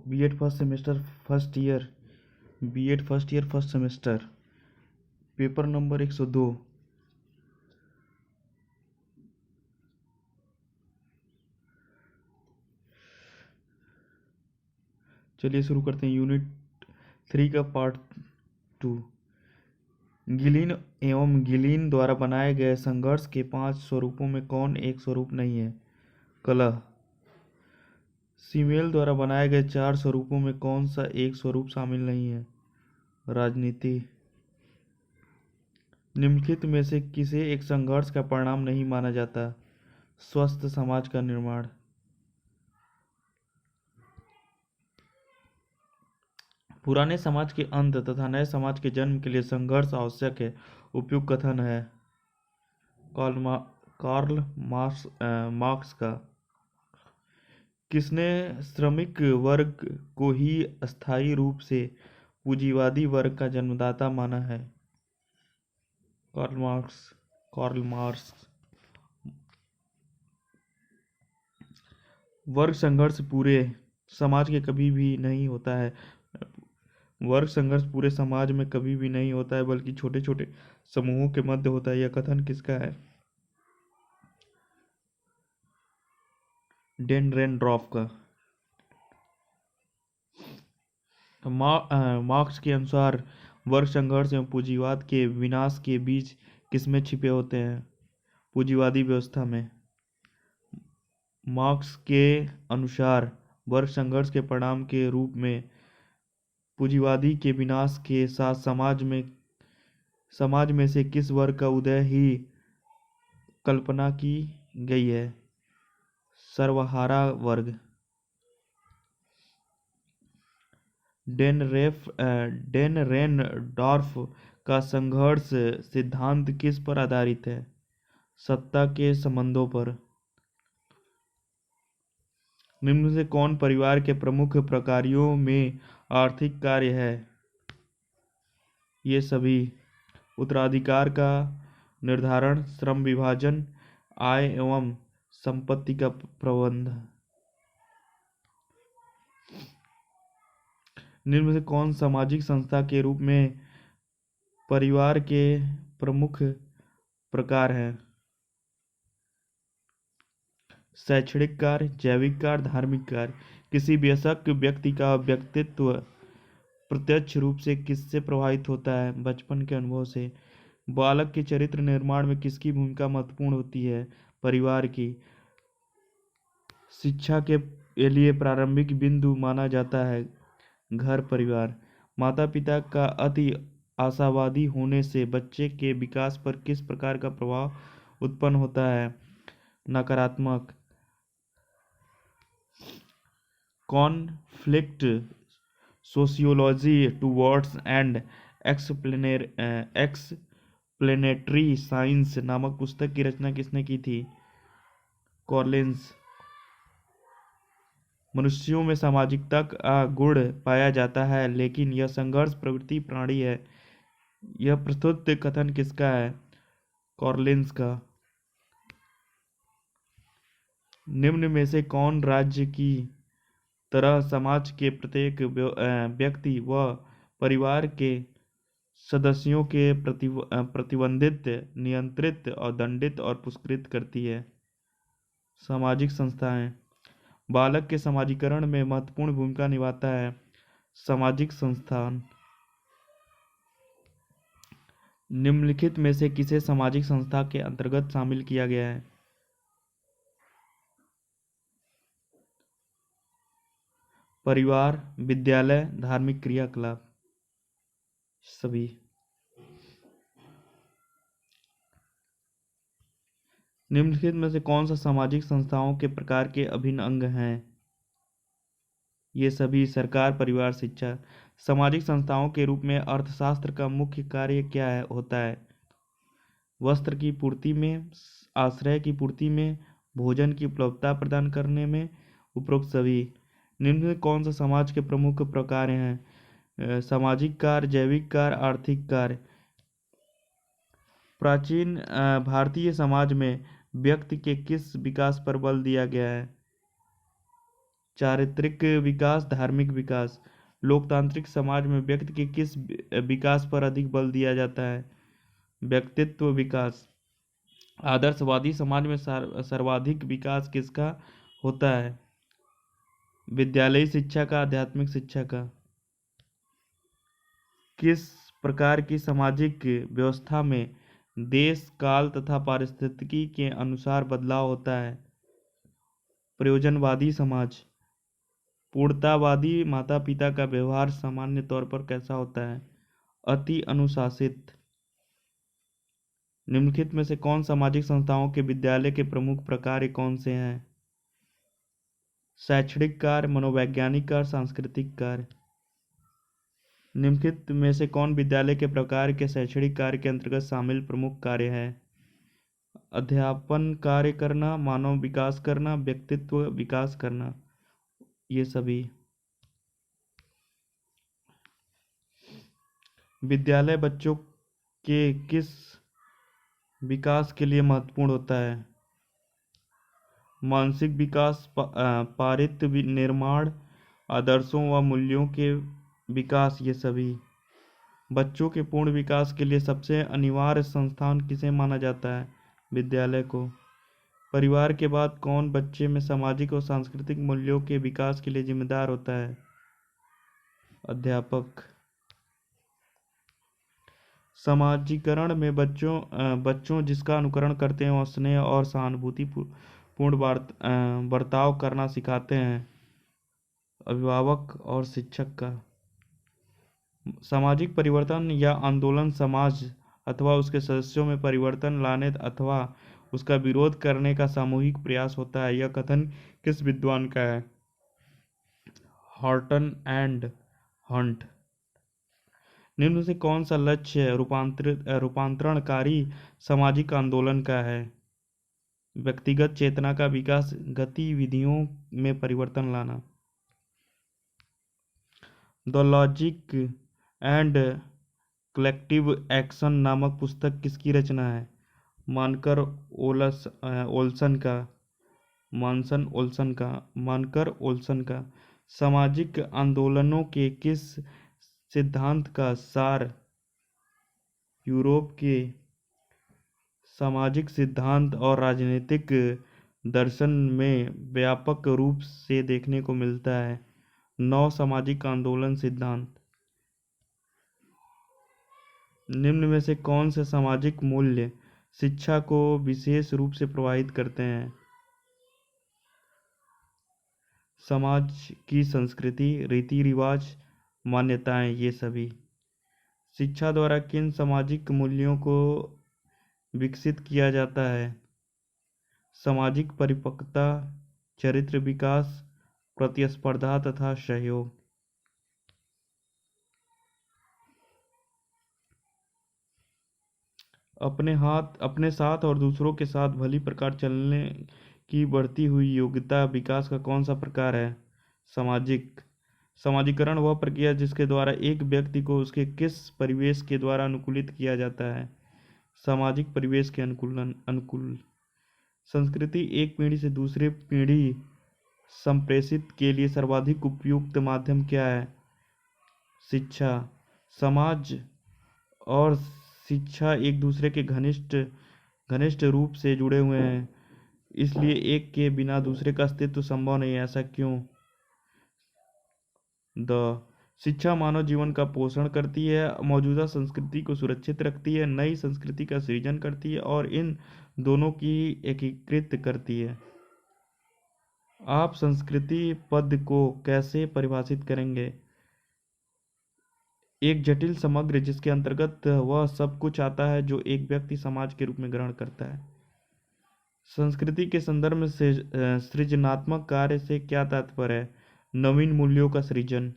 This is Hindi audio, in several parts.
BEd first semester first year, B Ed first year first semester, paper number 102। चलिए शुरू करते हैं यूनिट 3 का पार्ट 2। गिलिन एवं गिलिन द्वारा बनाए गए संघर्ष के 5 स्वरूपों में कौन एक स्वरूप नहीं है? कलह। सीमेल द्वारा बनाए गए 4 स्वरूपों में कौन सा एक स्वरूप शामिल नहीं है? राजनीति। निम्नलिखित में से किसे एक संघर्ष का परिणाम नहीं माना जाता? स्वस्थ समाज का निर्माण। पुराने समाज के अंत तथा नए समाज के जन्म के लिए संघर्ष आवश्यक है। उपयुक्त कथन है कार्ल मार्क्स का। किसने श्रमिक वर्ग को ही अस्थायी रूप से पूंजीवादी वर्ग का जन्मदाता माना है? Karl Marx. वर्ग संघर्ष पूरे समाज के कभी भी नहीं होता है। वर्ग संघर्ष पूरे समाज में कभी भी नहीं होता है, बल्कि छोटे छोटे समूहों के मध्य होता है। यह कथन किसका है? डेनरेनड्रॉफ का। मार्क्स के अनुसार वर्ग संघर्ष एवं पूंजीवाद के विनाश के बीच किसमें छिपे होते हैं? पूंजीवादी व्यवस्था में। मार्क्स के अनुसार वर्ग संघर्ष के परिणाम के रूप में पूंजीवादी के विनाश के साथ समाज में से किस वर्ग का उदय ही कल्पना की गई है? सर्वहारा वर्ग। डेनरेनडॉर्फ का संघर्ष सिद्धांत किस पर आधारित है? सत्ता के संबंधों पर। निम्न से कौन परिवार के प्रमुख प्रकारों में आर्थिक कार्य है? ये सभी। उत्तराधिकार का निर्धारण, श्रम विभाजन, आय एवं संपत्ति का प्रबंध। निम्न से कौन सामाजिक संस्था के रूप में परिवार के प्रमुख प्रकार हैं? शैक्षणिक कार्य, जैविक कार्य, धार्मिक कार्य। किसी वयस्क व्यक्ति का व्यक्तित्व प्रत्यक्ष रूप से किससे प्रभावित होता है? बचपन के अनुभव से। बालक के चरित्र निर्माण में किसकी भूमिका महत्वपूर्ण होती है? परिवार की। शिक्षा के लिए प्रारंभिक बिंदु माना जाता है घर परिवार। माता पिता का अति आशावादी होने से बच्चे के विकास पर किस प्रकार का प्रभाव उत्पन्न होता है? नकारात्मक। Conflict sociology towards and explanatory science नामक पुस्तक की रचना किसने की थी? कॉलिंस। मनुष्यों में सामाजिकता का गुण पाया जाता है, लेकिन यह संघर्ष प्रवृत्ति प्राणी है। यह प्रस्तुत कथन किसका है? कॉलिंस का। निम्न में से कौन राज्य की तरह समाज के प्रत्येक व्यक्ति व परिवार के सदस्यों के प्रतिबंधित, नियंत्रित और दंडित और पुरस्कृत करती है? सामाजिक संस्थाएं। बालक के समाजीकरण में महत्वपूर्ण भूमिका निभाता है सामाजिक संस्थान। निम्नलिखित में से किसे सामाजिक संस्था के अंतर्गत शामिल किया गया है? परिवार, विद्यालय, धार्मिक क्रियाकलाप। सभी। निम्नलिखित में से कौन सा सामाजिक संस्थाओं के प्रकार के अभिन्न अंग हैं? ये सभी। सरकार, परिवार, शिक्षा। सामाजिक संस्थाओं के रूप में अर्थशास्त्र का मुख्य कार्य क्या होता है? वस्त्र की पूर्ति में, आश्रय की पूर्ति में, भोजन की उपलब्धता प्रदान करने में। उपरोक्त सभी। निम्न में कौन सा समाज के प्रमुख प्रकार हैं? सामाजिक कार्य, जैविक कार्य, आर्थिक कार्य। प्राचीन भारतीय समाज में व्यक्ति के किस विकास पर बल दिया गया है? चारित्रिक विकास, धार्मिक विकास। लोकतांत्रिक समाज में व्यक्ति के किस विकास पर अधिक बल दिया जाता है? व्यक्तित्व विकास। आदर्शवादी समाज में सर्वाधिक विकास किसका होता है? विद्यालयी शिक्षा का, आध्यात्मिक शिक्षा का। किस प्रकार की सामाजिक व्यवस्था में देश, काल तथा पारिस्थितिकी के अनुसार बदलाव होता है? प्रयोजनवादी समाज। पूर्णतावादी माता पिता का व्यवहार सामान्य तौर पर कैसा होता है? अति अनुशासित। निम्नलिखित में से कौन सामाजिक संस्थाओं के विद्यालय के प्रमुख प्रकार कौन से हैं? शैक्षणिक कार्य, मनोवैज्ञानिक कार्य, सांस्कृतिक कार्य। निम्नलिखित में से कौन विद्यालय के प्रकार के शैक्षणिक कार्य के अंतर्गत शामिल प्रमुख कार्य है? अध्यापन कार्य करना, मानव विकास करना, व्यक्तित्व विकास करना, ये सभी। विद्यालय बच्चों के किस विकास के लिए महत्वपूर्ण होता है? मानसिक विकास, पारित्र्य निर्माण, आदर्शों व मूल्यों के विकास, ये सभी। बच्चों के पूर्ण विकास के लिए सबसे अनिवार्य संस्थान किसे माना जाता है? विद्यालय को। परिवार के बाद कौन बच्चे में सामाजिक और सांस्कृतिक मूल्यों के विकास के लिए जिम्मेदार होता है? अध्यापक। समाजीकरण में बच्चों जिसका अनुकरण करते हैं और स्नेह और सहानुभूति पूर्ण बर्ताव करना सिखाते हैं? अभिभावक और शिक्षक का। सामाजिक परिवर्तन या आंदोलन समाज अथवा उसके सदस्यों में परिवर्तन लाने अथवा उसका विरोध करने का सामूहिक प्रयास होता है। यह कथन किस विद्वान का है? Horton and Hunt. निम्न से कौन सा लक्ष्य रूपांतरणकारी सामाजिक आंदोलन का है? व्यक्तिगत चेतना का विकास, गतिविधियों में परिवर्तन लाना। The logic and collective action नामक पुस्तक किसकी रचना है? मानकर ओल्सन का। सामाजिक आंदोलनों के किस सिद्धांत का सार यूरोप के सामाजिक सिद्धांत और राजनीतिक दर्शन में व्यापक रूप से देखने को मिलता है? 9 सामाजिक आंदोलन सिद्धांत। निम्न में से कौन से सामाजिक मूल्य शिक्षा को विशेष रूप से प्रभावित करते हैं? समाज की संस्कृति, रीति रिवाज, मान्यताएं, ये सभी। शिक्षा द्वारा किन सामाजिक मूल्यों को विकसित किया जाता है? सामाजिक परिपक्वता, चरित्र विकास, प्रतिस्पर्धा तथा सहयोग। अपने साथ और दूसरों के साथ भली प्रकार चलने की बढ़ती हुई योग्यता विकास का कौन सा प्रकार है? समाजीकरण वह प्रक्रिया जिसके द्वारा एक व्यक्ति को उसके किस परिवेश के द्वारा अनुकूलित किया जाता है? सामाजिक परिवेश के अनुकूल। संस्कृति एक पीढ़ी से दूसरे पीढ़ी संप्रेषित के लिए सर्वाधिक उपयुक्त माध्यम क्या है? शिक्षा। समाज और शिक्षा एक दूसरे के घनिष्ठ रूप से जुड़े हुए हैं, इसलिए एक के बिना दूसरे का अस्तित्व संभव नहीं है। ऐसा क्यों? शिक्षा मानव जीवन का पोषण करती है, मौजूदा संस्कृति को सुरक्षित रखती है, नई संस्कृति का सृजन करती है और इन दोनों की एकीकृत करती है। आप संस्कृति पद को कैसे परिभाषित करेंगे? एक जटिल समग्र जिसके अंतर्गत वह सब कुछ आता है जो एक व्यक्ति समाज के रूप में ग्रहण करता है। संस्कृति के संदर्भ में सृजनात्मक कार्य से क्या तात्पर्य है? नवीन मूल्यों का सृजन।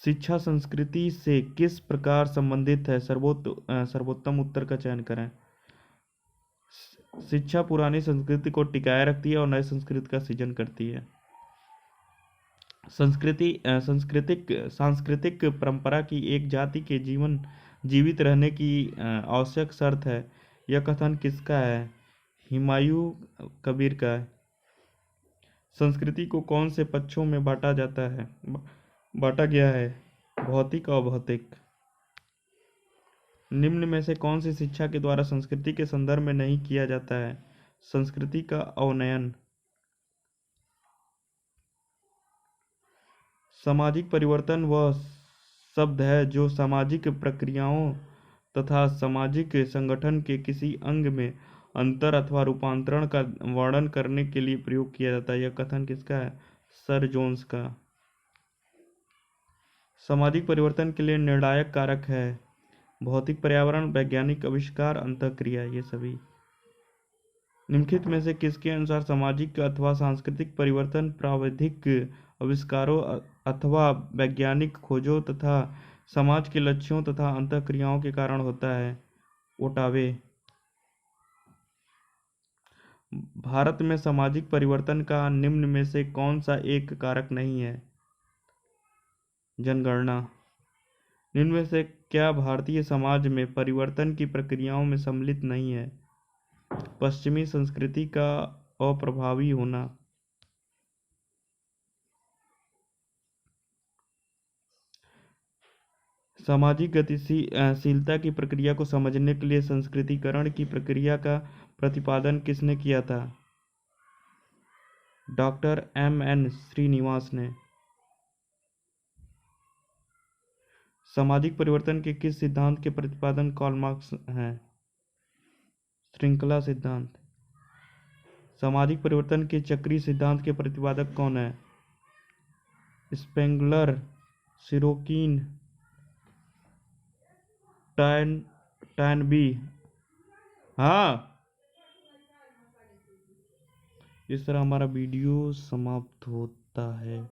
शिक्षा संस्कृति से किस प्रकार संबंधित है? सर्वोत्तम उत्तर का चयन करें। शिक्षा पुरानी संस्कृति को टिकाए रखती है और नई संस्कृति का सृजन करती है। सांस्कृतिक परंपरा की एक जाति के जीवित रहने की आवश्यक शर्त है। यह कथन किसका है? हुमायूं कबीर का है। संस्कृति को कौन से पक्षों में बांटा गया है? भौतिक और अभौतिक। निम्न में से कौन सी शिक्षा के द्वारा संस्कृति के संदर्भ में नहीं किया जाता है? संस्कृति का अवनयन। सामाजिक परिवर्तन वह शब्द है जो सामाजिक प्रक्रियाओं तथा सामाजिक संगठन के किसी अंग में अंतर अथवा रूपांतरण का वर्णन करने के लिए प्रयोग किया जाता है। यह कथन किसका है? सर जोन्स का। सामाजिक परिवर्तन के लिए निर्णायक कारक है भौतिक पर्यावरण, वैज्ञानिक आविष्कार, अंतःक्रिया। ये सभी निम्नलिखित में से किसके अनुसार सामाजिक अथवा सांस्कृतिक परिवर्तन प्राविधिक आविष्कारों अथवा वैज्ञानिक खोजों तथा समाज के लक्ष्यों तथा अंतःक्रियाओं के कारण होता है? ओटावे। भारत में सामाजिक परिवर्तन का निम्न में से कौन सा एक कारक नहीं है? जनगणना। निम्न में से क्या भारतीय समाज में परिवर्तन की प्रक्रियाओं में सम्मिलित नहीं है? पश्चिमी संस्कृति का अप्रभावी होना। सामाजिक गतिशीलता की प्रक्रिया को समझने के लिए संस्कृतिकरण की प्रक्रिया का प्रतिपादन किसने किया था? Doctor M.N. श्रीनिवास ने। सामाजिक परिवर्तन के किस सिद्धांत के प्रतिपादन कार्ल मार्क्स हैं? श्रृंखला सिद्धांत। सामाजिक परिवर्तन के चक्रीय सिद्धांत के प्रतिपादक कौन है? स्पेंगलर, सिरोकिन, टैनबी। हाँ, इस तरह हमारा वीडियो समाप्त होता है।